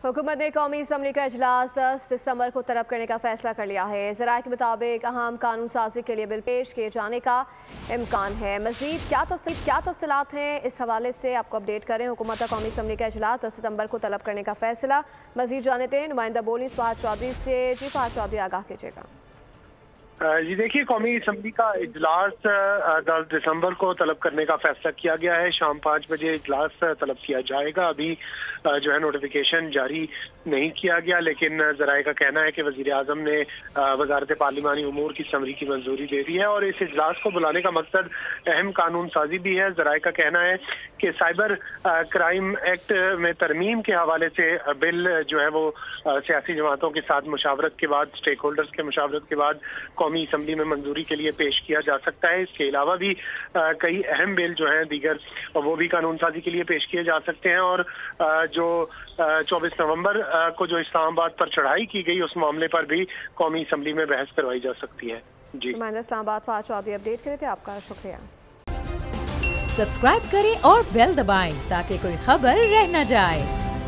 हुकूमत ने कौमी असम्बली का इजलास 10 दिसंबर को तलब करने का फैसला कर लिया है। ज़राए के मुताबिक अहम कानून साजी के लिए बिल पेश किए जाने का इम्कान है। मज़ीद क्या तफसीलात हैं, इस हवाले से आपको अपडेट करें। हुकूमत का कौमी असम्बली का इजलास 10 दिसंबर को तलब करने का फैसला। मज़ीद जानते हैं नुमाइंदा बोली फहद चौधरी से। जी फहद चौधरी, आगाह कीजिएगा। जी देखिए, कौमी असम्बली का इजलास 10 दिसंबर को तलब करने का फैसला किया गया है। शाम 5 बजे इजलास तलब किया जाएगा। अभी जो है नोटिफिकेशन जारी नहीं किया गया, लेकिन ज़राए का कहना है कि वज़ीर आज़म ने वज़ारत पार्लिमानी उमूर की समरी की मंजूरी दे दी है और इस इजलास को बुलाने का मकसद अहम कानून साजी भी है। ज़राए का कहना है कि साइबर क्राइम एक्ट में तरमीम के हवाले से बिल जो है वो सियासी जमातों के साथ मुशावरत के बाद, स्टेक होल्डर्स के मुशावरत के बाद कौमी असम्बली में मंजूरी के लिए पेश किया जा सकता है। इसके अलावा भी कई अहम बिल जो हैं दीगर, वो भी कानून साजी के लिए पेश किए जा सकते हैं। और जो 24 नवंबर को जो इस्लामाबाद पर चढ़ाई की गई, उस मामले पर भी कौमी असम्बली में बहस करवाई जा सकती है। जी, मैंने इस्लामाबाद फहद चौधरी अपडेट करे थे, आपका शुक्रिया। सब्सक्राइब करें और बेल दबाएं ताकि कोई खबर रह न जाए।